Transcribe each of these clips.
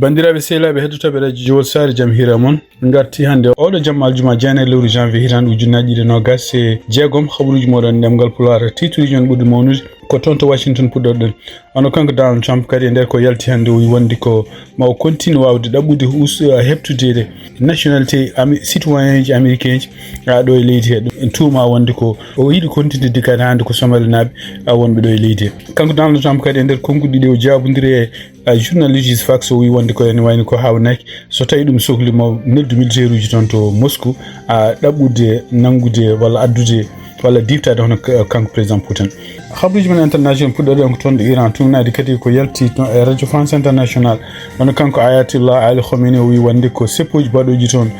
bandiraɓe sehlaɓe heddotoɓe radio Jowol Sare jaam hira moon garti hande oɗo jamma aljuma jeenayi lewru janvier hitande ujunnaje ɗiɗi nogas e jeegom habaruji moɗon ndemgal Pulaar tituji on ɓurɗi mawnude ko toon to Washington puɗɗorɗen ono kanko Donald Trump kadi e nder ko yalti hande o wondi ko ma o continue wawde ɗaɓɓude heɓtude nationalité citoyen ji américain ji ɗo e leydi he tuuma wonde ko o yiɗi continude kadi hande ko somalinaɓe wonɓe ɗo e leydi he kanko Donald Trump kadi e nder konguɗi ɗi o jabodiri e journaliste fax o wi wonde ko ene wayno ko hawnaki so tawi ɗum sohlimo neddu militaire uji toon to Moscou ɗaɓɓude nangude walla addude walla diftade hono kanko président Putin habaruji men international puɗɗorde on ko toon ɗo Iran tumnade kadi ko yalti e radio France international hono kanko Ayatollah Ali Khamenei o wi wonde ko seppoji baɗoji toon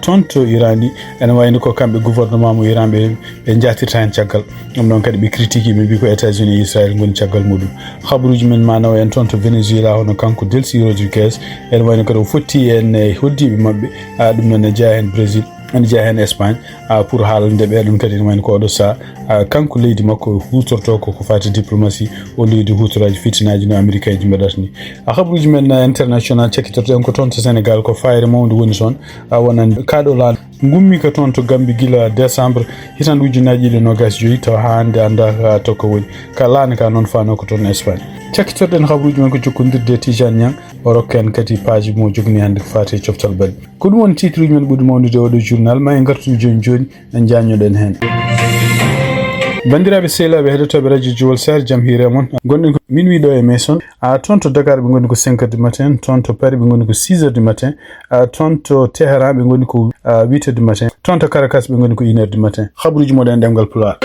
toon to Iran ɗi ene wayno ko kamɓe gouvernement mo Iran ɓe jatirta hen caggal ɗum ɗon kadi ɓe critique ɓe mbi ko États-Unis e Israël goni caggal muɗum habaruji men manaw en toon to Venezuela hono kanko Delcy Rodriguez ene wayno kadi o fotti en hoddiɓe mabɓe ɗum noon ne jeeya hen Brésil ene jeeya hen Espagne pour haalande ɓe ɗum kadi ne wayno ko oɗo saa kanko leydi makko hutorto ko fati diplomatie o leydi hutoraji fitinaji no américain ji mbaɗata ni habaruji men international cekkitorten ko toon to Sénégal ko fayre mawde woni toon wonan kaɗo laaɗo gummi ko toon to Gambie gila décembre hitande ujunnaje ɗiɗi nogas joyi tawa ha hande anda to ko woni ka laana ka noon fano ko toon Espagne cekkitorɗen habaruji men ko jokkodirde Tijane Niang o rokken kadi page mo jogni hande ko fati e coftal balɗe ko ɗum woni titre uji men ɓurɗi mawnude oɗo journal ma en gartude joni en jañoɗen hen bandiraɓe sehlaɓe heddotoɓe radio Jowol Sare jaam hire moon gonɗen ko minuit ɗo e Mason toon to Dakar ɓe goni ko 5 heures du matin toon to Paris ɓe goni ko 6 heures du matin toon to Téhéran ɓe goni ko 8 heures du matin toon to Caracas ɓe goni ko 1 heure du matin habaruji moɗon ndemgal Pulaar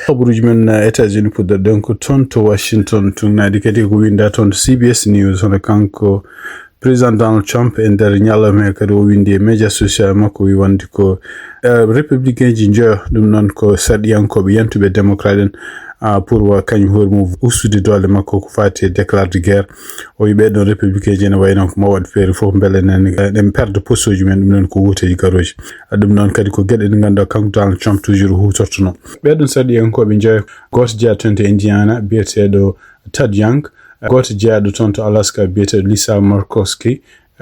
habaruji men États-Unis puɗɗorɗen ko toon to Washington tumnade kadi ko winda toon to CBS News hono kanko président Donald Trump e nder ñalawma kadi o windi e média social makko wi wonde ko républicain ji joyo ɗum noon ko sarɗiyankoɓe yantuɓe démocrate en pour kañum hoore mum ustude dole makko ko fati e déclare de guerre o wi ɓeɗon républicain ji ene wayno ko mawaɗe feere fof beele nen perde postoji men ɗum noon ko wuuteji garoji ɗum noon kadi ko gueɗe ɗe ganduɗa kanko Donald Trump toujours hutortono ɓeɗon sarɗiyankoɓe joyo goto jeeya toon to Indiana biyeteɗo Todd Young goto jeeyaɗo toon to Alaska biyeteɗo Lisa Murkowski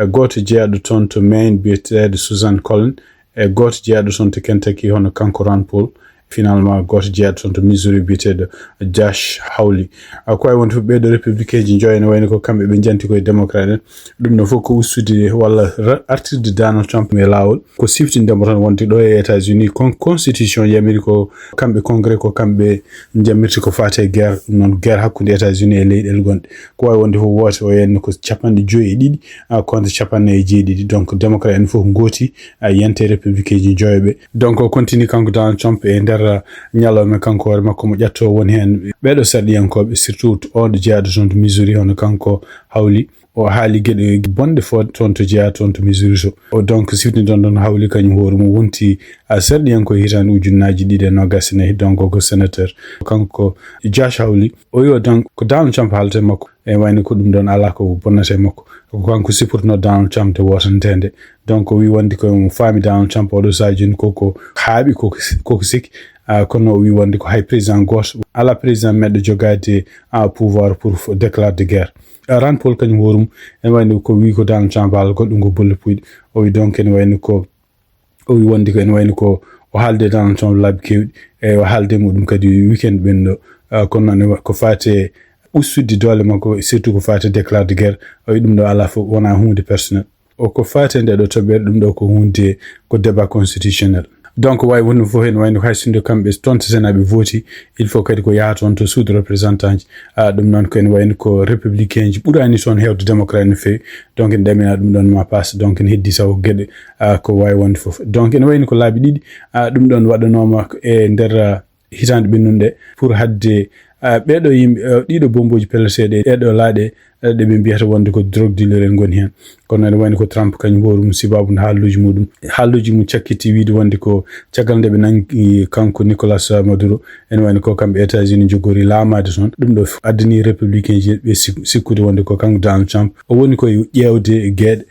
goto jeeyaɗo toon to Maine biyeteɗo Susan Collins e goto jeeyaɗo toon to Kentucky hono kanko Ron Paul finalement goto jeeyaɗo toon to Missouri biyeteɗo Josh Hawley ko way wonde fof ɓeɗo républicain ji joyi ne wayno ko kamɓe ɓe janti koye démocrate en ɗum ɗo fof ko ustude walla artirde Donald Trump e lawol ko siftindemo tan wonde ɗo e États-Unis constitution yamiri ko kamɓe congrès ko kamɓe jamirta ko fate e guerre ɗum noon guerre hakkude États-Unis e leyɗele gonɗe ko way wonde fof wote o yenno ko 52 contre 49 donc démocrate en fof gooti yante républicain ji joyoɓe donc o continue kanko Donald Trump e nder ñalawma kanko hoore makko mo ƴatto woni hen ɓeɗo sarɗiyankoɓe surtout on ɗo jeeyaɗo toon to Missouri hono kanko Hawley o haali gueɗe bonɗe fo toon to jeeya toon to Missouri to o donc siftiniɗon ɗon Hawley kañum hoore mum wonti sarɗiyanko hitande ujunnaje ɗiɗi e nogas nayyi donc ko sénateur kanko Josh Hawley o wi donc ko Donald Trump haalata makko e wayno ko ɗum ɗon ala ko bonnata makko ko kanko sipporno Donald Trump te wotantede donc o wi wonde ko mo faami Donald Trump oɗo sa joni koko haaɓi koko sikki kono o wi wonde ko hay président goto ala président meɗɗo jogade pouvoir pour déclare de guerre Rand Paul kañum hoore mum ene wayno ko wi ko Donald Trump haala goɗɗum ko bolle puyɗe o wi donc ene wayno ko o wi wonde ko ene wayno ko o haalde Donald Trump laabi kewɗi e o haalde muɗum kadi weekend ɓenɗo kono noon ko fate ustude dole makko surtout ko fate déclare de guerre o wi ɗum ɗo ala fof wona hunde personnel o ko fate nde ɗo toɓɓere ɗum ɗo ko hunde ko débat constitutionnel donc way wonno fof hen wayno hay sinde kamɓe toon to Sénat ɓe vooti il faut kadi ko yaha toon to suudu représentant ji ɗum noon ko ene wayno ko républicain ji ɓurani toon hewde démocrate no fewi donc en ɗamina ɗum ɗon ma passe donc en heddi saw gueɗe ko wawi wonde fof donc ene wayno ko laabi ɗiɗi ɗum ɗon waɗanoma e nder hitande ɓennude pour hadde ɓeɗo yimɓe ɗiɗo bomboji pelleteɗe ɗeɗo laaɗe ɗe ɓe mbiyata wonde ko drogue dealer en goni hen kono ene wayno ko Trump kañum hoore mum sibabu nde haalluji mum cakkiti wiide wonde ko caggal nde ɓe nangi kanko Nicolas Maduro ene wayno ko kamɓe États-Unis jogori laamade toon ɗum ɗo addani républicain ji ɓe sikkude wonde ko kanko Donald Trump o woni koye ƴewde gueɗe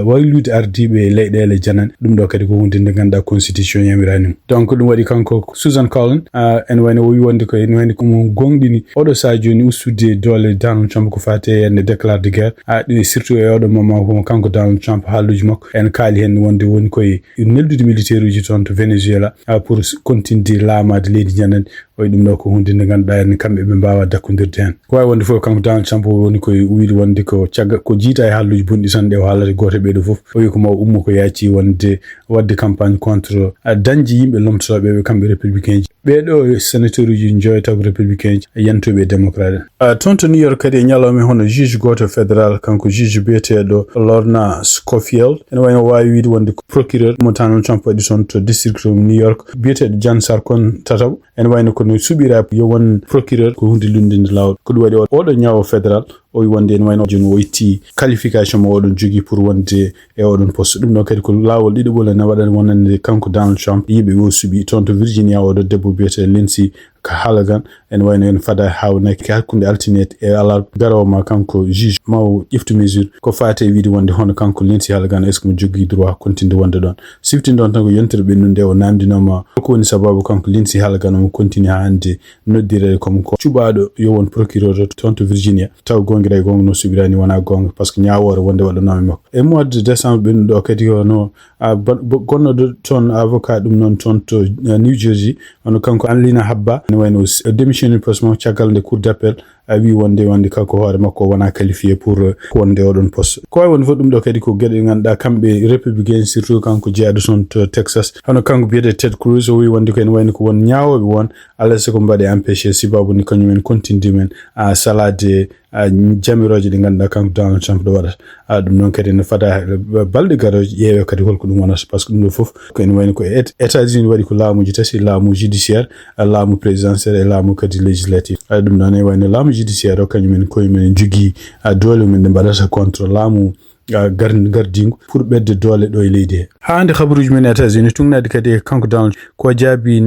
waylude ardiɓe leyɗele janane ɗum ɗo kadi ko hunde nde ganduɗa constitution yamirani donc ɗum waɗi kanko Susan Collins ene wayno o wi wonde ko ene wayno komo gonɗini oɗo sa joni ustude dole Donald Trump ko fate en déclare de guerre ɗi surtout e oɗo moment ko kanko Donald Trump haaluji makko en kaali hen wonde woni koye neldude militaire uji toon to Venezuela pour continuer laamade leydi ñanande oy ɗum ɗo ko hunde nde ganduɗa en kamɓe ɓe mbawa dakkodirde hen ko wawi wonde fof kanko Donald Trump woni koye wiide wonde ko cagga ko jiita e haalluji bonɗi tan ɗe o haalata goto ɓeɗo fof o wi ko ma ummo ko yaaci wonde wadde campagne contre dañji yimɓe lomtotoɓe ɓe kamɓe républicain ji ɓeɗo sénateur uji joyata ko républicain ji yantoɓe démocrate toon to New York kadi e ñalawma hono juge goto fédéral kanko juge biyeteɗo Lorna Scofield ene wayno wawi wiide wonde procureur mo Donald Trump waɗi toon to district of New York biyeteɗo Jan Sarkon tataw ene wayno kono suɓira yo won procureur ko hunde lundinde lawol ko ɗum waɗi oɗo ñawo fédéral o wi wonde ene wayno joni o itti qualification mo oɗon jogui pour wonde e oɗon poste ɗum ɗo kadi ko lawol ɗiɗaɓol ene waɗa wonande kanko Donald Trump yimɓe yo suuɓi toon to Virginia oɗo debbo biyete Lindsey Halligan ene wayno en fada hawnaki hakkunde altine e ala garowo ma kanko juge maw ƴeftu mesure ko fate wiide wonde hono kanko Lindsey Halligan est ce que mo jogui droit continde wonde ɗon siftin ɗon tan ko yontere ɓennunde o namdinoma ko woni sababu kanko Lindsey Halligan mo continue ha hande noddirede comme ko cuɓaɗo yo won procureur toon to Virginia taw gongira e gonga no suɓirani wona gonga par ce que ñawore wonde waɗanoma makko e mois de décembre ɓennuɗo o kadi hono gonnoɗo toon avocat ɗum noon toon to New Jersey hono kanko Anlina Habba ene wayno démissionné poste mo caggal nde cour d'appel wi wonde kanko hoore makko wona qualifié pour wonde oɗon poste ko wawi wonde fof ɗum ɗo kadi ko gueɗe ɗe ganduɗa kamɓe républicain surtout kanko jeeyaɗo toon to Texas hono kanko biyete Ted Cruz o wi wonde ko ene wayno ko won ñawoɓe won alay siko mbaɗe empêché sibabude kañumen continue men salade jamiroje ɗi ganduɗa kanko Donald Trump ɗo waɗata ɗum noon kadi ne fada balɗe garoje ƴeewe kadi holko ɗum wonata par ce que ɗum ɗo foof ko ene wayno ko États-Unis waɗi ko laamuji tati laamu judiciaire laamu présidentiel e laamu kadi législatif ɗum noon e wayno laamu judiciaire o kañumen koyemen jogui doole men ɗe mbaɗata contre laamu gardingu pour ɓedde doole ɗo e leydi he hande habaruji men États-Unis tungnade kadi kanko Donald ko jaabi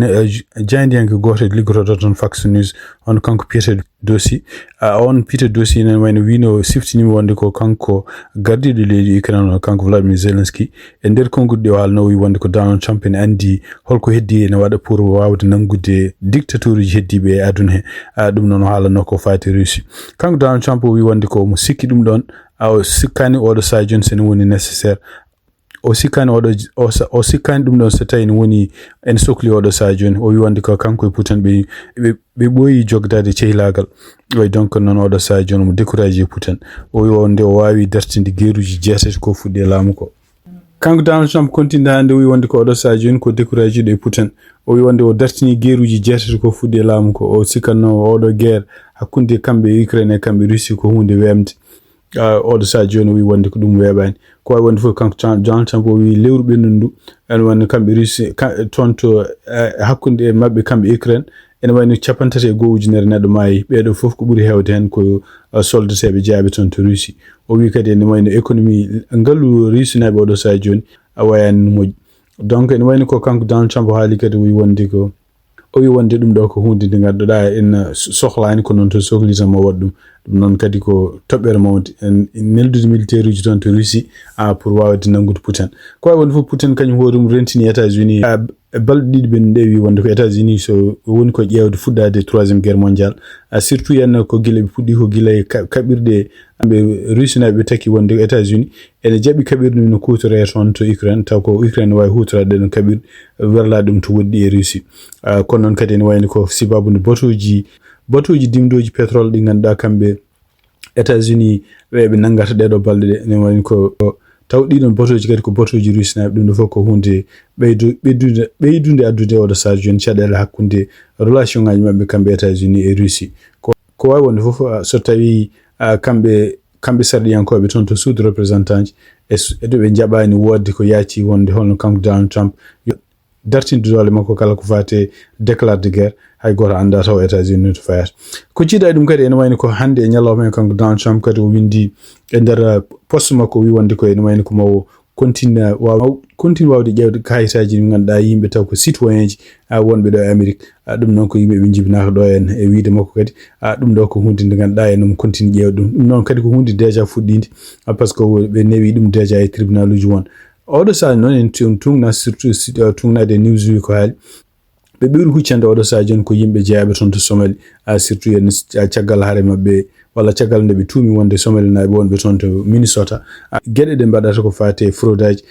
jayndiyanke goto liggotoɗo toon Fox News on kanko Peter Doocy on Peter Doocy nen wayno wino siftinimi wonde ko kanko gardiɗo leydi Ukraine o kanko Vladimir Zelensky e nder konngudi ɗi o haalno wi wonde ko Donald Trump ene andi holko heddi ene waɗa pour wawde nangude dictateur uji heddiɓe e aduna he ɗum noon o haalanno ko fati Russie kanko Donald Trump o wi wonde ko mo sikki ɗum ɗon o sikkani oɗo saha joni sene woni nécessaire o sikkani ɗum ɗon so tawi ne woni en sohli oɗo saha joni o wi wonde ko kanko e Putin ɓe ɓooyi jogdade cehlagal way donc noon oɗo saha joni mo découragé Putin o wi wonde o wawi dartinde guerruji jeetati ko fuɗɗi e laamu ko kanko Donald Trump continue hande o wi wonde ko oɗo saha joni ko découragé ɗo e Putin o wi wonde o dartini guerruji jeetati ko fuɗɗi e laamu ko o sikkanno oɗo guerre hakkunde kamɓe e Ukraine e kamɓe Russie ko hunde wemde oɗo saha joni o wi wonde ko ɗum weeɓani ko wawi wonde fof kanko Donald Trump o wi lewru ɓenndu ndu ene wonde kamɓe Russie toon to hakkunde e mabɓe kamɓe Ukraine ene wayno 35 ujunere neɗɗo maayi ɓeɗo fof ko ɓuuri hewde hen ko soldateɓe jaaɓe toon to Russie o wi kadi ene wayno économie ngallu Russie naɓe oɗo saha joni a wayani no moƴƴi donc ene wayno ko kanko Donald Trump o haali kadi o wi wonde ko o wi wonde ɗum ɗo ko hunde nde ganduɗa en sohlani ko noon to sohli tan mo waɗa ɗum noon kadi ko toɓɓere mawde en neldude militaire uji toon to Russie pour wawde nangude Putin ko wawi wonde fof Putin kañum hoorimo rentini États-Unis balɗe ɗiɗi ɓen nde wi wonde ko États-Unis so woni ko ƴeewde fuɗɗade 3e guerre mondial surtout yenna ko gila ɓe puɗɗi ko gila e kaɓirɗe ɓe Russie naɓe ɓe taki wonde ko États-Unis ene jaɓi kaɓirɗe no kutoree toon to Ukraine taw ko Ukraine wawi hutorade ɗon kaɓirɗe werlade ɗum to woɗɗi e Russie kono noon kadi ene wayno ko sibabude batuji dimdoji pétrole ɗi ganduɗa kamɓe États-Unis ɓe nangata ɗeɗo balɗe ɗe ene wayno ko taw ɗiɗon batuji kadi ko batuji Russie naɓe ɗum ɗo fof ko hunde ɓeydude addude oɗo saha joni caɗele hakkunde relation ngaji mabɓe kamɓe États-Unis e Russie ko wawi wonde fof so tawi kamɓe sarɗiyankoɓe toon to suudu représentant ji e to ɓe jaɓani wodde ko yaaci wonde holno kanko Donald Trump dartinde doole makko kala ko fate déclare de guerre hay goto anda taw États-Unis to fayata ko jiiɗa ɗum kadi ene wayno ko hande e ñalawma kanko Donald Trump kadi o windi e nder poste makko wi wonde ko ene wayno ko mawo continue wawde ƴewde kayitaji ɗi ganduɗa yimɓe taw ko citoyen ji wonɓe ɗo e Amérique ɗum noon ko yimɓe ɓe jibinaka ɗo en e wiide makko kadi ɗum ɗo ko hunde nde ganduɗa enomo continue ƴewde ɗum noon kadi ko hunde déjà fuɗɗide par ce que ɓe newi ɗum déjà e tribunal uji won oɗo saha noon en tungna surtout tungnade e Newsweek ko haali be ɓuri huccande oɗo sa joni ko yimɓe jeyaɓe toon to Somali surtout yen caggal haare mabɓe walla caggal nde ɓe tuumi wonde Somali naɓe wonɓe toon to Minnesota gueɗe ɗe mbaɗata ko fate fraudaji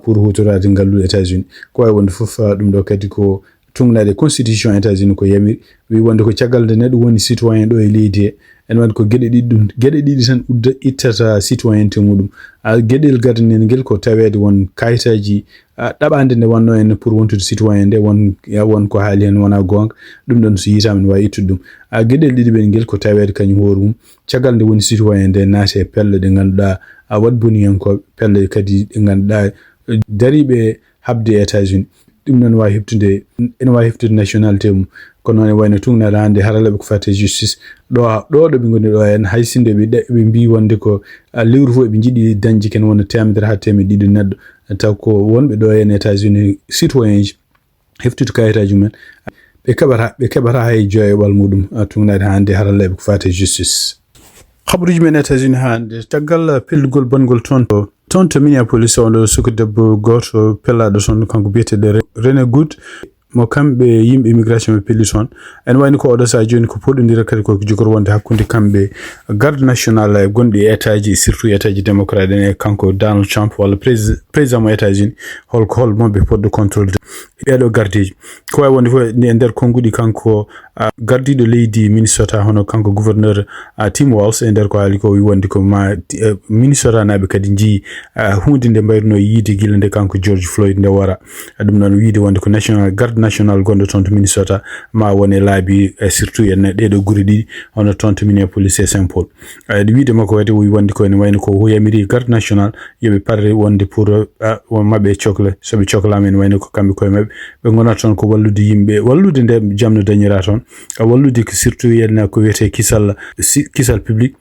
pour hutorade ngalluɗo États-Unis ko wawi wonde foof ɗum ɗo kadi ko tungnade constitution États-Unis ko yamiri wi wonde ko caggal nde neɗɗo woni citoyen ɗo e leydi he en wadi ko gueɗe ɗiɗi tan ittata citoyenté muɗum gueɗel gadane ngel ko tawede won kayitaji ɗaɓande nde wanno en pour wontude citoyen nde won ko haali hen wona gonga ɗum ɗon so yitama ne wawi ittude ɗum gueɗel ɗiɗi ɓen ngel ko tawede kañum hoore mum caggal nde woni citoyen nde naati e pelle ɗe ganduɗa wat boniyankoɓe pelle kadi ɗe ganduɗa dariɓe habde États-Unis ɗum non wawi heftude ene wawi heftude nationalité mum kono noon e wayno tungnade hande haralaɓe ko fate justice ɗo ɓe goni ɗo en haysinde ɓe mbi wonde ko lewru fof ɓe jiiɗi dañde ken wona temedere ha temedde ɗiɗi neɗɗo taw ko wonɓe ɗo en États-Unis citoyen ji heftude kayitaji mumen ɓe keɓata hay joyoɓal muɗum tungnade hande haralaɓe ko fate justice. Habaruji men États-Unis hande caggal pellugol bangol toon to Minneapolis on suku debbo goto pellaɗo toon kanko biyeteɗo Rene Good mo kamɓe yimɓe immigration ɓe pelli toon en wayni ko oɗo sa joni ko poɗodira kadi ko jogor wonde hakkude kamɓe garde national gonɗi e état ji surtout état ji démocrate en e kanko Donald Trump walla président mo États-Unis hol monɓe poɗɗo contrôle ɓeɗo gardeji ko wawi wonde fof e nder konguɗi kanko gardiɗo leydi Minnesota hono kanko gouverneur Tim Walz e nder ko haali ko wi wonde ko Minnesota naɓe kadi jii hunde nde mbayruno yiide gila nde kanko George Floyd nde wara ɗum noon wiide wonde ko garde national gonɗo toon to Minnesota ma wone laabi surtout en ɗeɗo guri ɗiɗi hono toon to Minneapolis e Saint Paul wiide makko kadi wi wonde ko ene wayno ko yamiri garde national yoɓe parre wonde pour mabɓe cohla soɓe cohlama ene wayno ko kamɓe koye mabɓe ɓe gonata toon ko wallude yimɓe wallude nde jamno dañira toon wallude surtout yen ko wiyete kisal public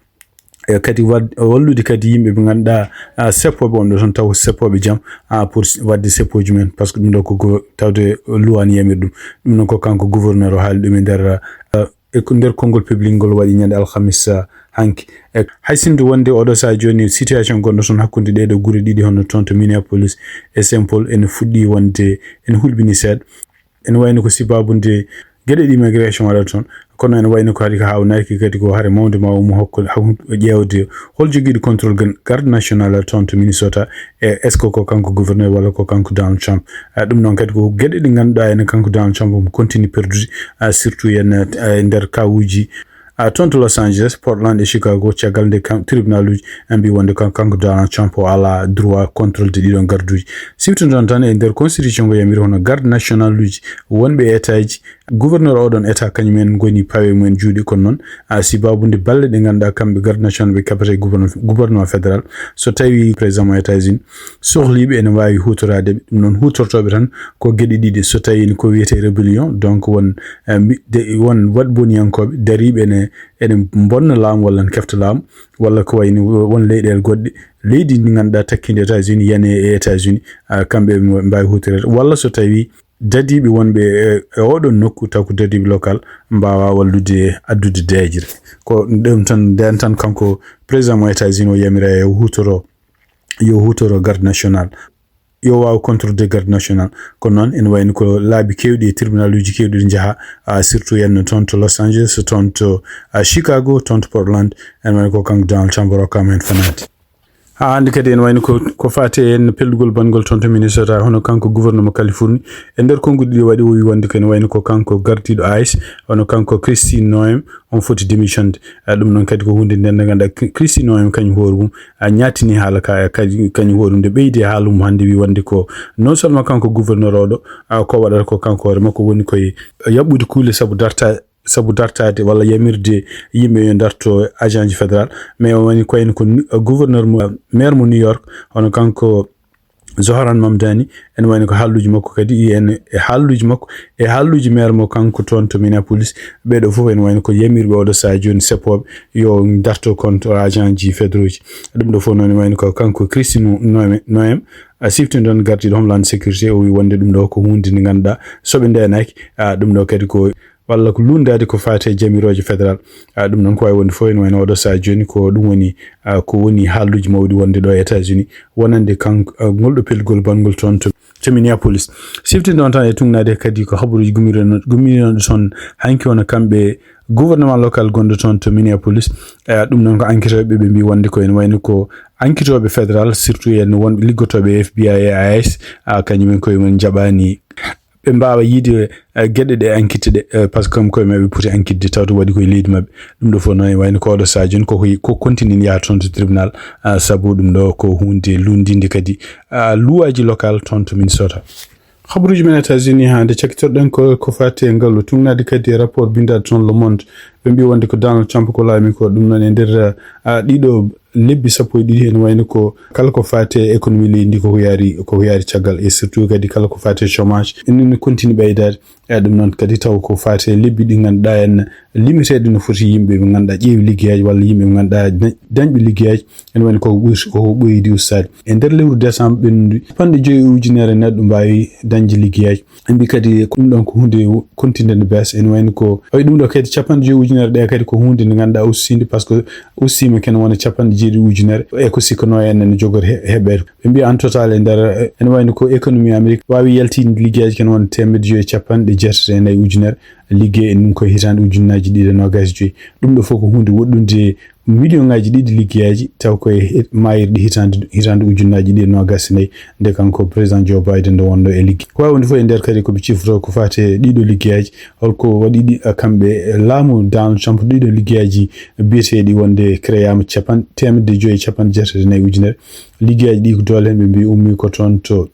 kadi wallude kadi yimɓe ɓe ganduɗa seppoɓe on ɗo toon taw seppoɓe jaam pour wadde seppoji men par ce que ɗum ɗo ko tawde luwani yamir ɗum noon ko kanko gouverneur o haali ɗum e nder konngol public ngol waɗi ñande alhamisa hanki haysinde wonde oɗo sa joni situation gonɗo toon hakkude ɗeɗo guri ɗiɗi hono toon to Minneapolis e Saint Paul ene fuɗɗi wonde ene hulɓini seeɗa ene wayno ko sibabude gueɗe ɗi immigration waɗata toon kono ene wayno ko haali ko hawnaki kadi ko haare mawde ma omo hokko ƴewde hol joguiɗo contrôle garde national toon to Minnesota e est ce que ko kanko gouverneur walla ko kanko Donald Trump ɗum noon kadi ko gueɗe ɗi ganduɗa ene kanko Donald Trump omo continue perdude surtout yen nder kawuji toon to Los Angeles, Portland e Chicago caggal nde tribunal uji mbi wonde kanko Donald Trump o ala droit contrôle de ɗiɗon garduji siftu ɗon tan e nder constitution ngo yamiri hono garde national uji wonɓe état ji gouverneur oɗon état kañumen goni pawe mumen juuɗe kono noon sibabude balle ɗe ganduɗa kamɓe garde national ɓe keɓata gouvernement fédéral so tawi président mo États-Unis sohliɓe ene wawi hutorade ɗum noon hutortoɓe tan ko gueɗe ɗiɗi so tawi ko wiyete rébellion donc won wat boniyankoɓe dariɓe ene bonna laamu walla ne kefta laamu walla ko wayni won leyɗele goɗɗe leydi ndi ganduɗa takkinde États-Unis yane e États-Unis kamɓe mbawi hutorede walla so tawi dadiɓe wonɓe e oɗon nokku taw ko dadiɓe local mbawa wallude addude deejre ko ɗum tan nden tan kanko président mo États-Unis o yamira yo hutoro garde national yo waw contrôle garde national kono noon ene wayno ko laabi kewɗi e tribunal uji kewɗi jaha surtout yen toon to Los Angeles toon to Chicago toon to Portland ene wayno ko kanko Donald Trump rokkama hen fanade hande kadi en wayno ko fate en pellugol bangol toon to Minnesota hono kanko gouverneur mo Californie e nder konguɗi ɗi waɗi o wi wonde ko ene wayno ko kanko gardiɗo ICE hono kanko Christine Noem on foti démissionde ɗum noon kadi ko hunde nden nde ganduɗa Christine Noem kañum hoore mum ñaatini haala kadi kañum hoore mum nde ɓeydi haala mum hande wi wonde ko non seulement kanko gouverneur oɗo ko waɗata ko kanko hoore makko woni koye yaɓɓude kuule sabu dartade walla yamirde yimɓe yo darto agent ji fédéral mais woni koyno ko gouverneur maire mo New York hono kanko Zohran Mamdani en wayno ko haalluji makko kadi en e haalluji makko e haalluji maire mo kanko toon to Minneapolis ɓeɗo fof en wayno ko yamirɓe oɗo sa joni seppoɓe yo darto contre agent ji fédéraux ji ɗum ɗo fof noon wayno ko kanko Christine Noem siftinde ɗon gardiɗo homeland sécurité o wi wonde ɗum ɗo ko hunde nde ganduɗa soɓe ndenaki ɗum ɗo kadi ko walla ko lundade ko fate jamiroje fédéral ɗum noon ko wawi wonde fof ene wayno oɗo sa joni ko ɗum woni ko woni haalluji mawɗi wonde ɗo e États-Unis wonande kanko ngolɗo pellugol bangol toon to to Minneapolis sifti don tan e tungnade kadi ko haburuji gumiro son hanki wona kambe gouvernement local gondo ton to Minneapolis dum non ko enquêteur be mbi wonde ko en wayni ko enquêteur fédéral surtout en won liggotobe FBI et AS kanyum ko mon jabani be mbawa yide gedde de enquête de parce que ko mabbe poti enquête de tawto wadi ko leedi mabbe dum do fo non wayni ko do sajon ko continue ya ton to tribunal sabu dum do ko hunde lundinde kadi luwaji local ton to Minnesota khabaruji men États-Unis hande caktorɗen ko fati e ngallu tungnade kadi rapport bindaɗo ton Le Monde ɓe mbi wonde ko Donald Trump ko laami ko ɗum noon e nder ɗiɗo lebbi sappo e ɗiɗi en wayno ko kala ko fati e économie leydi ko yaari caggal et surtout kadi kala ko fati e chômage enen continue ɓeydade ɗum noon kadi taw ko fati e lebbi ɗi ganduɗa en limiteɗe no foti yimɓe ɓe ganduɗa ƴeewi liggeyaji walla yimɓe ɓe ganduɗa dañɓe liggeyaji en wayno ko ɓoyidi ustade e nder lewru décembre ɓennude 50 ujunere neɗɗo mbawi dañde liggeyaji en mbi kadi ɗum ɗon ko hunde continue bes en wayno ko ɗum ɗo kadi 50 ujunere ɗe kadi ko hunde nde ganduɗa ussinde par ce que ussima ken wona 50 ujunere e ko sikkono en ne jogori heɓede ɓe mbi en total e nder en wayno ko économie Amérique wawi yaltinde liggeyaji ken wona 1.50 ujunere liggey en ɗum koye hitande ujunnaji 225 ɗum ɗo fof ko hunde woɗɗude million ngaji ɗiɗi liggeyaji taw koye mayirɗe hitande ujunnaji 225 nde kanko président Joe Biden ndo wonno e ligge ko wawi wonde fof e nder kadi koɓe cifroto ko fati ɗiɗo liggeyaji holko waɗi kamɓe laamu Donald Trump ɗiɗo liggeyaji biyeteɗi wonde créama 564 ujunere liggeyaji ɗi ko dole hen ɓe mbi ummi ko toon to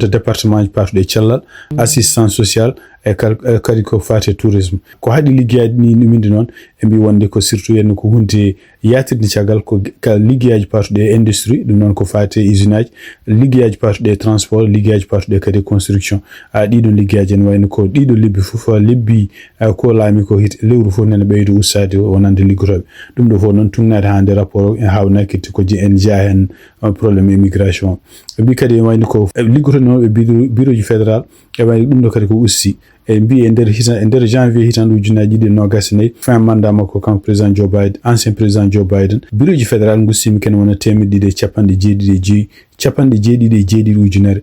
département ji partuɗe cellal assistance sociale e kadi ko fati tourisme ko haɗi liggeyaji ni ɗuminde noon e mbi wonde ko surtout yenno ko hunde yatirde caggal ko liggeyaji partuɗe industrie ɗum noon ko fati usine aji liggeyaji partuɗe transport liggeyaji partuɗe kadi construction ɗiɗon liggeyaji en wayno ko ɗiɗo lebbi fof lebbi ko laami ko lewru fof nene ɓeydo ustade wonande liggotoɓe ɗum ɗo fof noon tungnade hande rapport en hawnaki ko en jaa hen probléme immigration mbi kadi en wayno ko liggotoɓe noon ɓe bureau ji fédéral e wayno ɗum ɗo kadi ko ussi e mbi e nder janvier hitande ujunnaji 2024 fin mandat makko kanko président Joe Biden ancien président Joe Biden bureau ji fédéral gussimi ken wona 277 ujunere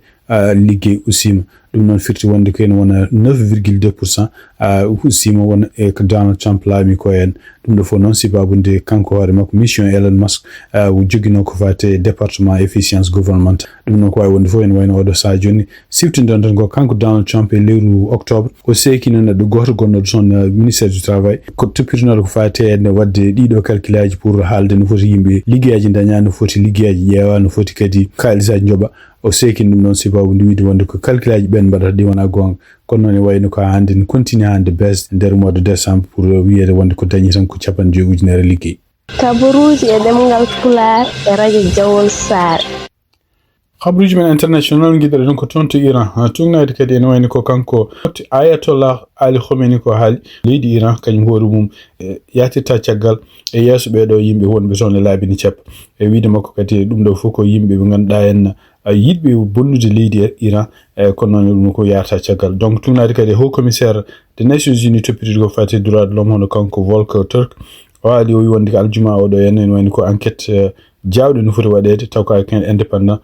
liggey usima ɗum noon firti wonde ko en wona 9,2% usima wona e ko Donald Trump laami ko en ɗum ɗo fof noon sibabude kanko hoore makko mission Elon Musk joguino ko fate département efficience government ɗum noon ko wawi wonde fof en wayno oɗo saa joni siftindon tan ko kanko Donald Trump e lewru octobre o sekino neɗɗo goto gonnoɗo toon ministére du travail ko toppitinoɗo ko fate en wadde ɗiɗo calculaji pour haalde no foti yimɓe liggeyaji daña no foti liggeyaji ƴeewa no foti kadi kalisaji joɓa o sekin ɗum noon sibabu ndi wiide wonde ko calculaji ɓen mbaɗata ɗi wona gonga kono noon e wayno ko hande ne continue hande bes nder mois de décembre pour wiyede wonde ko dañi tan ko 50 ujunere liggey kabaruji e ɗemgal Pulaar e radio Jawol Sare khabaruji men international guiɗaɗe ɗon ko toon to Iran tungnade kadi ene wayni ko kanko Ayatollah Ali Khamenei ko haali leydi Iran kañum hoore mum yatirta caggal e yeeso ɓeɗo yimɓe wonɓe toon e laabini ceppa e wiide makko kadi ɗum ɗo fof ko yimɓe ɓe ganduɗa en yiɗɓe bonnude leydi Iran kono noon ɗum ko yarata caggal donc tungnade kadi haut commissaire des Nations Unies toppitiɗo ko fati droit de l'homme hono kanko Volker Turk o haali o wi wonde ko aljuma oɗo henna en wayni ko enquête jawɗe no foti waɗede taw ko ken indépendant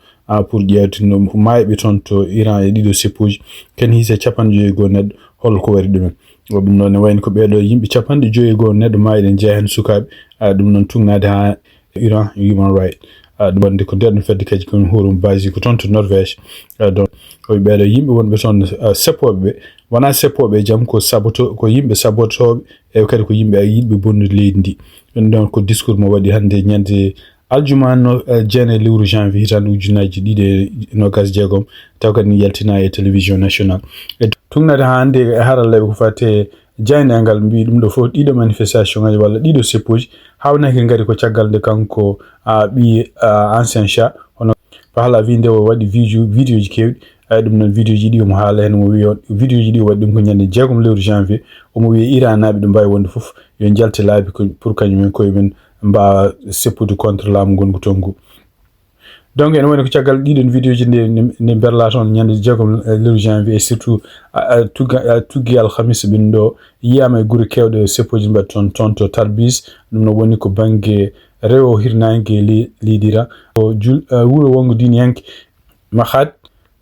pour ƴewde no mayɓe toon to Iran e ɗiɗo seppuji ken hiise 51 neɗɗo holko wari ɗumen ɗum noon ne wayni ko ɓeɗo yimɓe 51 neɗɗo mayɗen jeeya hen sukaɓe ɗum noon tungnade ha Iran human right ɗum wonde ko nder ɗum fedde kadi kono huurum basi ko toon to Norvège donc koye ɓeɗo yimɓe wonɓe toon seppoɓe wona seppoɓe jaam ko yimɓe sabotoɓe e kadi ko yimɓe yiɗɓe bonnude leydi ndi ɗum ɗon ko discours mo waɗi hande ñande aljuma no jeene lewru janvier hitande ujunnaji 2026 taw kadi ni yaltina e télévision national e tungnade ha hande e harallaɓe ko fate jaynangal mbi ɗum ɗo fof ɗiɗo manifestation ngaji walla ɗiɗo seppuji hawnaki ngari ko caggal nde kanko ɓi ancien chat hono pahala wi nde o waɗi vidéo ji kewɗi ɗum noon vidéo ji ɗi omo haala hen omo wi vidéo ji ɗi o waɗi ɗum ko ñande 6 lewru janvier omo wi Iran naɓe ɗo mbawi wonde fof yo jalte laabi pour kañumen koyemen mbawa seppude contre laamu ngongu toon ngu donc ene woni ko caggal ɗiɗon vidéo ji nde berla toon ñande 6 lewru janvier et surtout tuggi alhamis ɓin ɗo yiyama e guure kewɗe seppuji mbaɗi toon to Tarbis ɗum no woni ko banggue rewo hirnangue leydi Iran ko wuro wongo dini yanke Mahad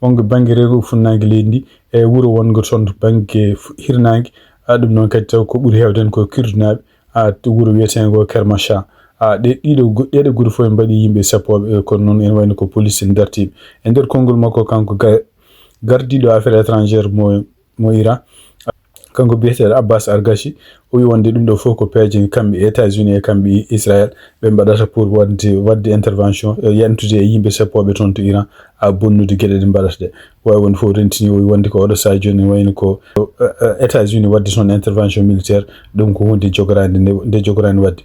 wongo bangi rego funnangi lendi e wuro wongo ton bangi hirnangi ɗum non kadi taw ko ɓuri hewden ko kirdunaɓe to wuro wiyetengo Kermasha ɗeɗo guri fof en mbaɗi yimɓe sappoɓe kono noon en wayno ko police en dartiɓe e nder konngol makko kanko gardiɗo affaire étrangère mo Iran kanko biyeteɗo Abbas Argachi o wi wonde ɗum ɗo fof ko peeje kamɓe États-Unis e kamɓe Israël ɓe mbaɗata pour wadde intervention yantude e yimɓe sappoɓe toon to Iran bonnude gueɗe ɗe mbaɗata ɗe wawi wonde fof rentini o wi wonde ko oɗo saha joni wayno ko États-Unis wadde toon intervention militaire ɗum ko hunde jogorade nde jogorani wadde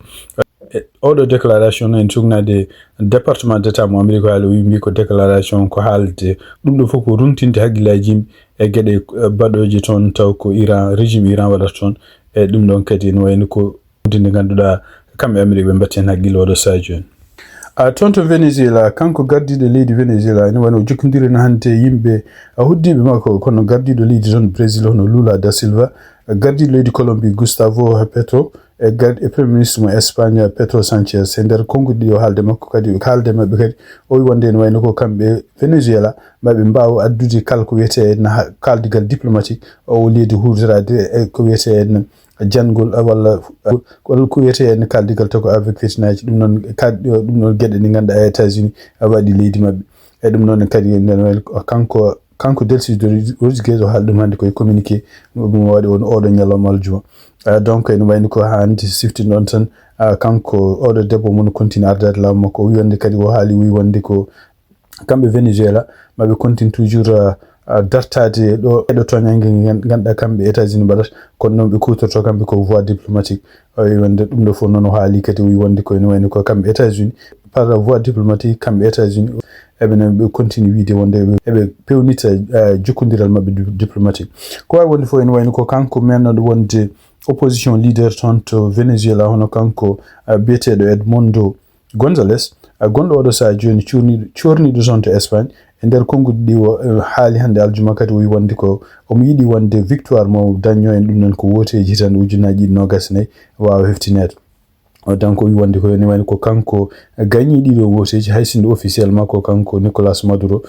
oɗo déclaration en cugnade département d'état mo Amérique haali o wi ko déclaration ko haalde ɗum ɗo fof ko rumtinde haqqillaji yimɓe e gueɗe baɗoje toon taw ko Iran régime Iran waɗata toon e ɗum ɗon kadi ne wayno ko hunde nde ganduɗa kamɓe Amérique ɓe mbatti hen haqqille oɗo saha joni toon to Venezuela kanko gardiɗo leydi Venezuela ene wayno jokkodiri no hande yimɓe hoddiɓe makko kono gardiɗo leydi toon Brésil hono Lula da Silva gardiɗo leydi Colombie Gustavo Petro e premier ministre mo Espagne Pedro Sanchez e nder konngudi ɗi o haalde makko kadi haalde mabɓe kadi o wi wonde ene wayno ko kamɓe Venezuela maɓe mbawa addude kala ko wiyete en kaldigal diplomatique o leydi hurdirade e ko wiyete en jangol walla ko wiyete en kaldigal taw ko avec fitinaji ɗum noon gueɗe ɗe ganduɗa États-Unis waɗi leydi mabɓe e ɗum noon kadi nden kanko Delcy Rodriguez o haali ɗum hannde koye communiqué mo waɗi on oɗo ñalawma aljuma donc ene wayno ko hannde siftin ɗon tan kanko oɗo debbo mon continue ardade laamu makko o wi wonde kadi o haali wi wonde ko kamɓe Venezuela maɓe continue toujours dartade ɗo toñangue ganduɗa kamɓe États-Unis mbaɗata kono noon ɓe kutorto kamɓe ko voie diplomatique o wi wonde ɗum ɗo fof noon o haali kadi o wi wonde ko ene wayno ko kamɓe États-Unis par voie diplomatique kamɓe États-Unis ɓe continue wiide wonde eɓe pewnita jokkodiral mabɓe diplomatique ko wawi wonde fof ene wayno ko kanko mennoɗo wonde opposition leader toon to Venezuela hono kanko biyeteɗo Edmundo Gonzales gonɗo oɗo saha joni corniɗo toon to Espagne e nder konngudi ɗi haali hannde aljuma kadi o wi wonde ko omo yiɗi wonde victoire mo dañño en ɗum noon ko woteji tan ujunaji ɗiɗi nogas nayyi wawa heftinede donc o wi wonde ko ene wayno ko kanko gagni ɗiɗo woteji hay sinde officiellement ko kanko Nicolas Maduro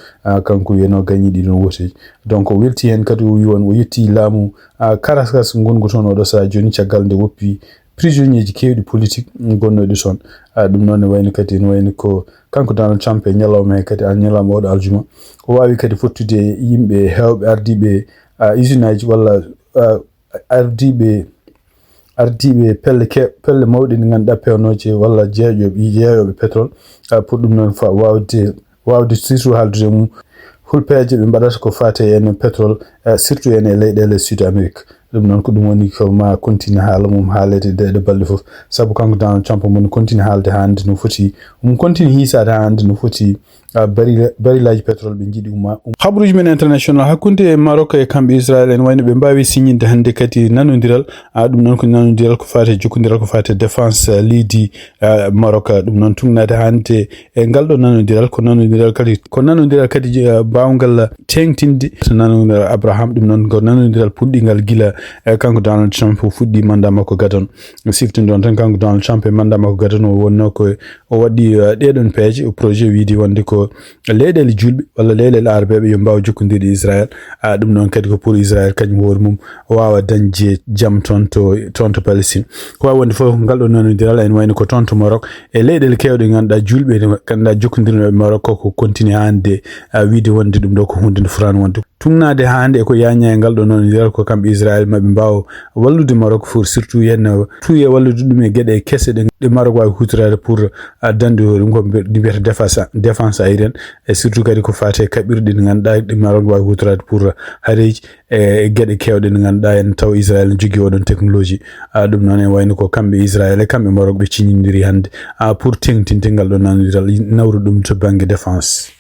kanko wiyano gagni ɗiɗo woteji donc o welti hen kadi o wi won o yetti laamu Caracas gongo toon oɗo saha joni caggal nde woppi prisonnier ji kewɗi politique gonnoɗi toon ɗum noon ne wayno kadi ene wayno ko kanko Donald Trump e ñalawma he kadi ñalawma oɗo aljuma o wawi kadi fottude yimɓe hewɓe ardiɓe usine aji walla ardiɓe pelle mawɗe ɗi ganduɗa pewnoje walla jeeyoɓe pétrole pour ɗum noon wawde surtout haaldude mum hulpeje ɓe mbaɗata ko fate en pétrole surtout en e leyɗele Sud Amérique ɗum noon ko ɗum woni ko ma continue haala mum haalede ɗe balɗe fof saabu kanko Donald Trump mon continue haalde hande no foti continue hiisade hande no foti barilaji pétrole ɓe jiiɗi habruji men international hakkunde Maroc e kamɓe Israël en wayno ɓe mbawi signinde hande kadi nanodiral ɗum noon ko nanodiral ko fate jokkodiral ko fate défense leydi Maroc ɗum noon tugnade hande e ngalɗo nanodiral ko nanodiral kadi bawgal tengtinde nanodiral Abraham ɗum noon ko nanodiral puɗɗigal gila kanko Donald Trump fuɗɗi mandat makko gadon siftindon tan kanko Donald Trump e mandat makko gadon o wonno ko o waɗi ɗeɗon peeje projet wiidi wonde ko leyɗele julɓe walla leyɗele arabeɓe yo mbawa jokkodirde Israël ɗum noon kadi ko pour Israël kañum hoore mum wawa dañde jaam toon to Palestine ko wawi wonde fof ngal ɗo nanodiral en wayno ko toon to Maroc e leyɗele kewɗe ganduɗa julɓe ganduɗa jokkodirnoɓe Maroc ko continue hande wiide wonde ɗum ɗo ko hunde nde fotani wonde tugnade hande e ko yaña e ngal ɗo nanodiral ko kamɓe Israël maɓe mbawa wallude Maroc pour surtout yenna tuye wallude ɗum e gueɗe kesse ɗe Maroc wawi hutorade pour dande hoore ko mbiyata défense aérienne e surtout kadi ko fate kaɓirɗe ɗe ganduɗa ɗe Maroc wawi hutorade pour haareji e gueɗe kewɗe ɗe ganduɗa en taw Israël ne jogui oɗon technologie ɗum noon en wayno ko kamɓe Israël e kamɓe Maroc ɓe ciñidiri hande pour tengtinde ngal ɗo nanodiral nawru ɗum to banggue défense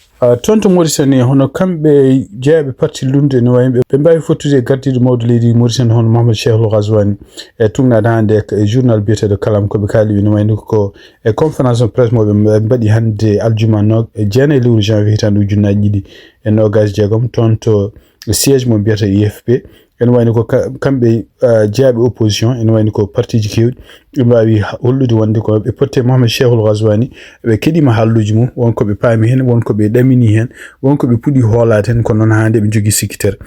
toon to Mauritanie hono kamɓe jeeyaɓe parti lunde no wayi ɓe mbawi fottude gardiɗo mawdo leydi Mauritanie hono Mohamed Cheikh Ghazouani e tugnade hande e journal biyeteɗo Kalam koɓe kaali no wayno ko e conférence presse moɓe mbaɗi hande aljuma jeenayi lewru janvier hitande ujunnaji ɗiɗi e nogas jeegom toon to siège mo biyata IFP en wayni ko kamɓe jaaɓe opposition en wayni ko parti ji kewɗi ɓe mbawi hollude wonde ko ɓe potte Mohamed Cheikhul Ghazouani ɓe keɗima halluji mum wonko ɓe paami hen wonko ɓe ɗamini hen wonko ɓe puɗi hoolade hen ko noon hande ɓe jogui sikkitere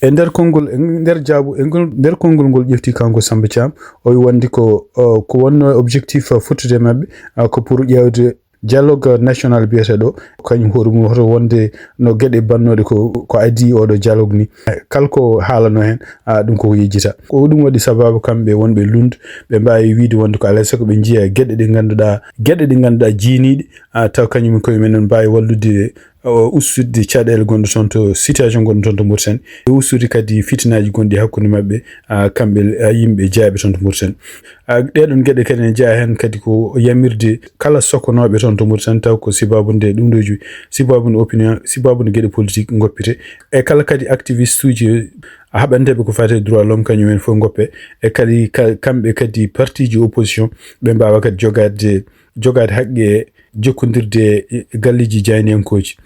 e nder konngol nder jaabu nder konngol ngol ƴefti kanko Samba Thiam o wi wonde ko wonno objectif fottude mabɓe ko pour ƴewde dialogue national biyeteɗo kañum hoɗum hoto wonde no gueɗe bannoɗe ko adi oɗo dialogue ni kala ko haalano hen ɗum koko yejjita ko ɗum waɗi sababu kamɓe wonɓe Lund ɓe mbawi wiide wonde ko alay saago ɓe jiiya gueɗe ɗe ganduɗa jiiniɗe taw kañum koye men mbawi wallude ustude caɗele gonɗe toon to situation gonɗe toon to Mauritanie e ustude kadi fitinaji gonɗi hakkude mabɓe kamɓe yimɓe jaaɓe toon to Mauritanie ɗeɗon gueɗe kadi ne jeeya hen kadi ko yamirde kala sokonoɓe toon to Mauritanie taw ko sibabude ɗum ɗoji sibabude opinion sibabude gueɗe politique goppite e kala kadi activiste uji haɓanteɓe ko fate droit l'homme kañumen fof goppe e kadi kamɓe kadi parti ji opposition ɓe mbawa kadi jogade haqqe jokkodirde galleji jayniyankoji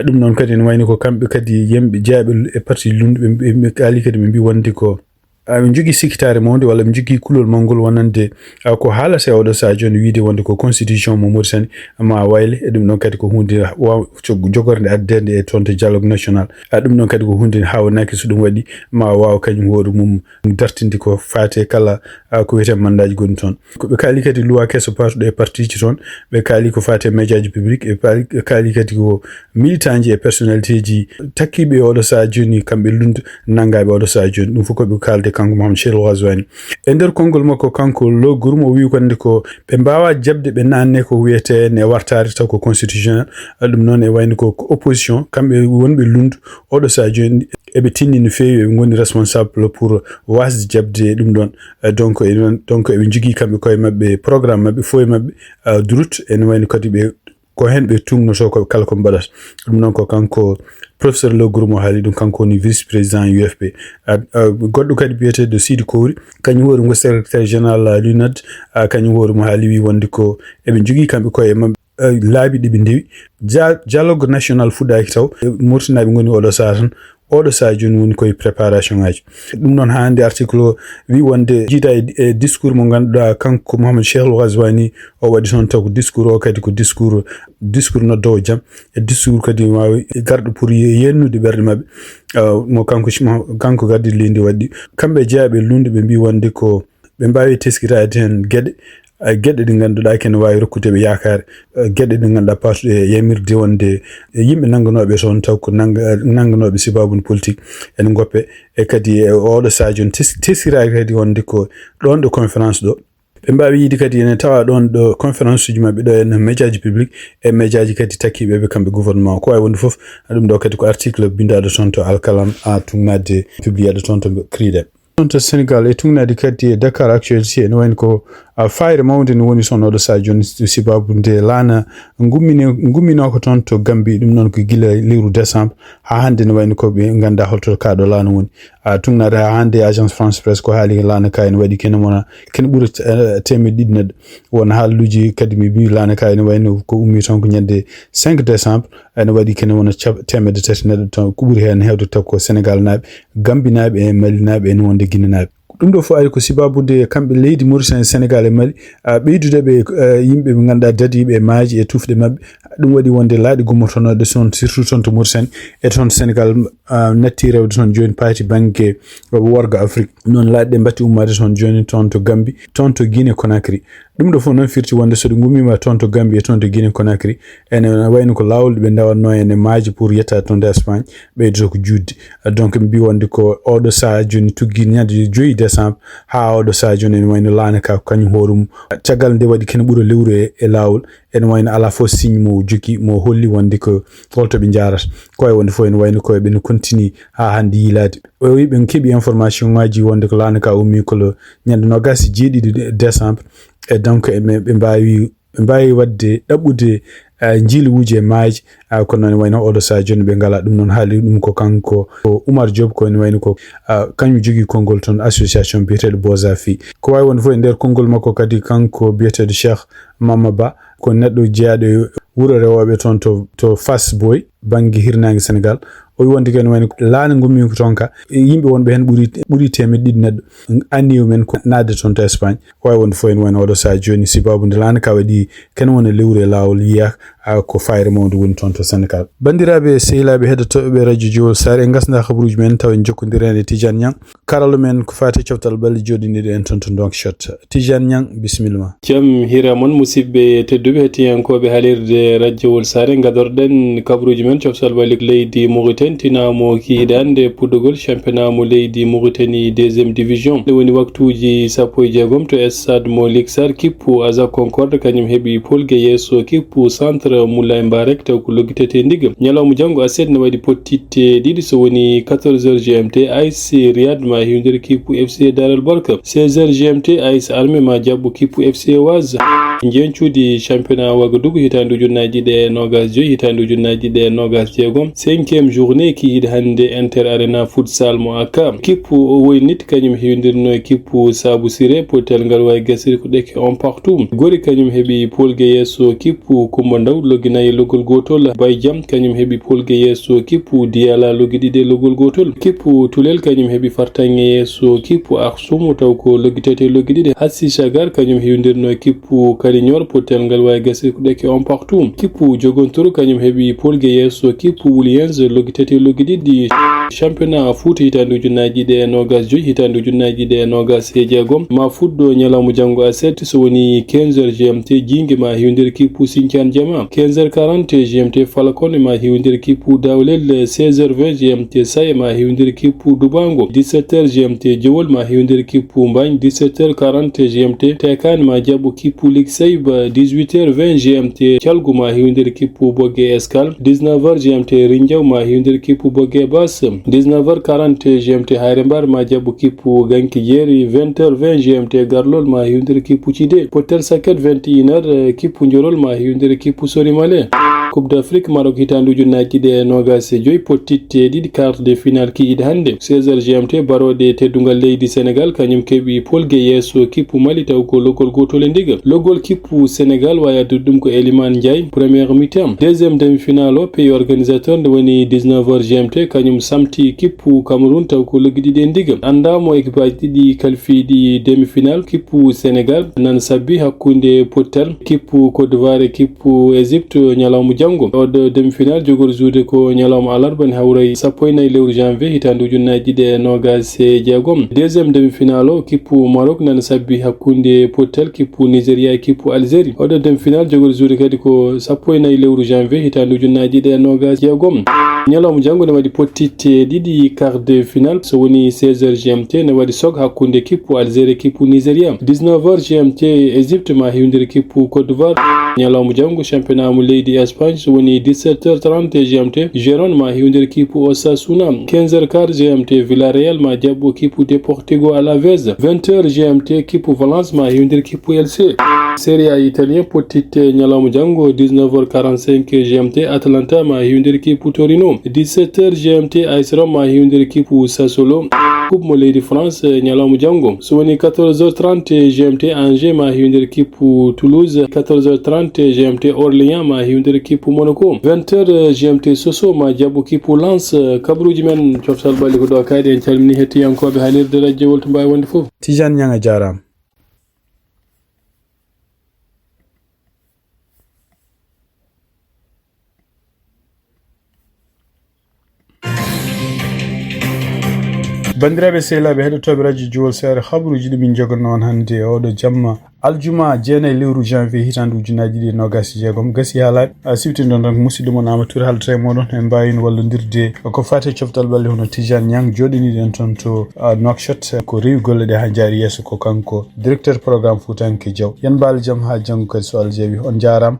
ɗum noon kadi ne wayni ko kamɓe kadi yimɓe jaaɓe e parti Lund ɓe kaali kadi ɓe mbi wonde ko ɓe jogui sikkitare mawde walla ɓe jogui kulol mawngol wonande ko haalata e oɗo saha joni wiide wonde ko constitution mo Mauritanie ma wayle e ɗum ɗon kadi ko hunde jogorde addede e toon to dialogue national ɗum ɗon kadi ko hunde hawnaki so ɗum waɗi ma waw kañum hoore mum dartinde ko fate kala ko wiyete mandaji gonɗi toon ɓe kaali kadi loi kesso patuɗo e parti ji toon ɓe kaali ko fate médiaji public ɓe kaali kadi ko militant ji e personnalité ji takkiɓe e oɗo saha joni kamɓe Lund nangaɓe oɗo saha joni ɗum fof koɓe kalde kanko Mohamed Cheikhul Ghazouani e nder konngol makko kanko Lo Gourou o wi konde ko ɓe mbawa jabde ɓe nanne ko wiyete ne wartare taw ko constitutionnel ɗum noon e wayno ko opposition kamɓe wonɓe Lund oɗo saha joni eɓe tinni no feewi eɓe goni responsable pour wasde jabde ɗum ɗon donc eɓe jogui kamɓe koye mabɓe programme mabɓe fo e mabɓe droute ene wayno kadi ɓe ko hen ɓe tungnoto ko kala ko mbaɗata ɗum noon ko kanko professeur Lo Gourou mo haali ɗum kanko woni vice président UFP goɗɗo kadi biyeteɗo Sidi Kowri kañum hoore ngo secrétaire général l'UNAD kañum hoore mo haali wi wonde ko eɓe jogui kamɓe koye mabɓe laabi ɗiɓe ndewi dialogue national fuɗɗaki taw Mauritanaɓe goni oɗo saha tan oɗo saha joni woni koye préparation ngaji ɗum noon hande article o wi wonde jiida e discours mo ganduɗa kanko Mohamed Cheikhul Ghazouani o waɗi toon taw ko discours o kadi ko discours noddowo jaam e discours kadi wawi garɗo pour yennude ɓerɗe mabɓe mo kanko gardi leydi waɗɗi kamɓe jeeyaɓe Lund ɓe mbi wonde ko ɓe mbawi teskitade hen gueɗe ɗe ganduɗa kene wawi rokkudeɓe yakare gueɗe ɗe ganduɗa patuɗe e yamirde wonde yimɓe nangganoɓe toon taw ko nangganoɓe sibabude politique ene goppe e kadi e oɗo saha joni teskiraki kadi wonde ko ɗon ɗo conférence ɗo ɓe mbawi yiide kadi ene tawa ɗon ɗo conférence uji mabɓe ɗo en médiaji public e médiaji kadi takkiɓeɓe kamɓe gouvernement ko wawi wonde foof ɗum ɗo kadi ko article bindaɗo toon to Alkalam tugnade publiaɗo toon to Cridem toon to Sénégal e tugnade kadi e Dakar Actualité ene wayno ko fayre mawde ne woni toon oɗo saha joni sibabu nde laana gumminoko toon to Gambie ɗum noon ko gila lewru décembre ha hande ne wayno ko ɓe ganda holto kaɗo laana woni tugnade ha hande agence France Presse ko haali laana ka ene waɗi kene ɓuura temeɗɗe ɗiɗi neɗɗo won haaluji kadi mi mbi laana ka ene wayno ko ummi toon ko ñande 5 décembre ene waɗi kene wona temedde tati neɗɗo toon ko ɓuuri hen hewde taw ko Sénégal naɓe Gambie naɓe e Mali naɓe ene wonde Guinée naɓe ɗum ɗo fof ari ko sibabude kamɓe leydi Mauritanie Sénégal e Mali ɓeydudeɓe yimɓe ɓe ganduɗa dadiɓe e maaji e tufɗe mabɓe ɗum waɗi wonde laaɗi gummotonoɗe toon surtout toon to Mauritanie e toon Sénégal natti rewde toon joni paati banggue worgo Afrique noon laaɗi ɗe mbatti ummade toon joni toon to Gambie toon to Guinée Conakry ɗum ɗo fof noon firti wonde so ɗe gummima toon to Gambie e toon to Guinée Conakry ene wayno ko lawol ɓe dawatno ene maaji pour yettade toon de Espagne ɓeydoto ko judde donc ɓe mbi wonde ko oɗo saha joni tugui ñande 5 décembre ha oɗo saha joni ene wayno laana ka kañum hoore mum caggal nde waɗi kene ɓuura lewru e lawol ene wayno ala fof signe mo jogui mo holli wonde ko holto ɓe jarata koye wonde fof ene wayno koye ɓene continue ha hande yiilade o wi ɓe keeɓi information ngaji wonde ko laana ka ummi ko ñande 27 décembre e donc ɓe mbawi wadde ɗaɓɓude jiiluwuji e maaji kono noon wayno oɗo saha joni ɓe ngala ɗum noon haali ɗum ko kanko Oumar Diop ko ene wayno ko kañum jogui konngol toon association biyeteɗo Bozafi ko wawi wonde fof e nder konngol makko kadi kanko biyeteɗo Cheikh Mama Ba ko neɗɗo jeeyaɗo wuro rewoɓe toon to Fass Boy banggue hirnangue Sénégal o wondi ken woni laana gummi ko tonka yimbe wonbe hen buri temeddi neddo anniyo men ko naade ton to Espagne ko wonde fo en woni odo sa joni sibabu de laana ka wadi ken woni lewre lawol yiya ko fayre mawdu woni ton to Sénégal bandirabe sehilabe heddotobe radio Jowol Sare ngasna khabruji men taw en jokkondirene Tidiane Niang karalo men ko fati coftal balli jodinide en ton to donc shot Tidiane Niang bismillah jam hira mon musibbe tedduɓe hettiyankoɓe haalirde radio Jowol Sare gadorɗen kabruji men coftal balli leydi Mauritanie tinamo kiidande puddugol championnat mo leydi Mauritanie deuxième division nde woni waktuji 16 to stade mo Lixar kippu Aza Concorde kañum heeɓi polgue yesso kippu centre Moulay Mbarek taw ko loggitete ndiga ñalawma janggo aset ne waɗi pottitte ɗiɗi so woni 14h GMT AS Riyad ma hiwdir kippu FC Daral Barka 16h GMT AS Armé ma jabbo kippu FC Waz jencuudi championnat Wagadugu hitande ujunnaji ɗe nogas joyi hitande ujunnaji ɗe nogas jeegom 5e journée kiiɗi hande Inter Arena futsal mo aka kippu o woynit kañum hiwdirno kippu Sabou Siré potel ngal way gasiri ko ɗeke on partout gori kañum heeɓi polgue yesso kippu Coumba Ndaw logginayi loggol gotol Bay Jam kañum heeɓi polgue yesso kippu Diyala loggi ɗiɗi loggol gotol kippu Tulel kañum heeɓi fartange yesso kippu Aksum taw ko loggitete loggi ɗiɗi Hassi Chagar kañum hiwdirno kippu Kaliñor potel ngal way gasiri ko ɗeke on partout kippu Jogontoro kañum heeɓi polgue yesso kippu Williams loggitete loggi ɗiɗi championnat foot hitande ujunnaji ɗe nogas joyi hitande ujunnaji ɗe nogas e jeegom ma fuɗɗo ñalawma janggo aset so woni 15h GMT jingue ma hiwdir kippu Sintiane Diama 15h40 GMT Falcon ma hiwdir kippu Dawlel 16h20 GMT Saye ma hiwdir kippu Dubango 17h GMT Jowol ma hiwdir kippu Mbagne 17h40 GMT Tekane ma jabbo kippu Ligsayb 18h20 GMT Thialgou ma hiwdir kippu Bogue Escale 19h GMT Rindiaw ma hiwdir kippu Bogue Basse 19h40 GMT Hayre Mbar ma jabbo kippu Ganki Jeeri 20h20 GMT Garlol ma hiwdir kippu Thidé Potel Saket 21h kippu Njorol ma hiwdir kippu Sorimale Coupe d'Afrique Maroc hitande ujunnaji ɗe nogas e joyi pottitte ɗiɗi quart de finale kiiɗi hande 16h GMT barode teddungal leydi Sénégal kañum keeɓi polgue yesso kippu Mali taw ko loggol gotol e ndiga loggol kippu Sénégal wayatde ɗum ko Elimane Ndiaye première mi-temps deuxième demi-finale o pays organisateur nde woni 19h GMT kañum samti kippu Cameroun taw ko loggi ɗiɗi e ndiga andamo équipage ɗiɗi qualifiɗi demi-finale kippu Sénégal nan sabbi hakkunde pottal kippu Côte d'Ivoire e kippu Égypte ñalawma janggo oɗo demi-finale jogori juude ko ñalawma alarba ne hawray 14 lewru janvier hitande ujunnaji ɗe nogas e jeegom deuxième demi-finale o kippu Maroc nan sabbi hakkunde pottal kippu Nigéria e kippu Algérie oɗo demi-finale jogori juude kadi ko 14 lewru janvier hitande ujunnaji ɗe nogas jeegom ñalawma janggo ne waɗi pottitte ɗiɗi quart de finale so woni 16h GMT ne waɗi sok hakkunde kippu Algérie kippu Nigéria 19h GMT Égypte ma hiwdir kippu Côte d'Ivoire ñalawma janggo championnat mo leydi Espagne so woni 17h30 GMT Gérone ma hiwdir kippu Osasuna 15h15 GMT Villarreal ma jabbo kippu Deportivo Alavés 20h GMT kippu Valence ma hiwdir kippu LC Serie A italien pottitte ñalawma janggo 19h45 GMT Atalanta ma hiwdir kippu Torino 17h GMT AS Rome ma hiwdir kippu Sassuolo coupe mo leydi France ñalawma janggo so woni 14h30 GMT Angers ma hiwdir kippu Toulouse 14h30 GMT Orléans ma hiwdir kippu Monaco 20h GMT Soso ma jabbo kippu Lens kabruji men coftal balli ko ɗo kayde en calmini hettiyankoɓe haalirde radio Jowol to mbawi wonde foof Tidiane Niang a jarama bandiraɓe sehilaɓe heɗotoɓe radio Jowol Sare habruji ɗi min jogonno on hannde oɗo jamma aljuma 9 lewru janvier hitande ujunnaji ɗiɗi nogas jeegom gasi haalade siftindon donc musidɗo mon Amadou Touré haldata e moɗon en mbawino wallodirde ko fati coftal ɓalli hono Tidiane Niang joɗaniɗen toon to Nouakchott ko rewi golle ɗe ha jaari yesso ko kanko directeur programme Foutanké Diaw yen mbaali jaam ha janggo kadi so Allah jaaɓi on jarama.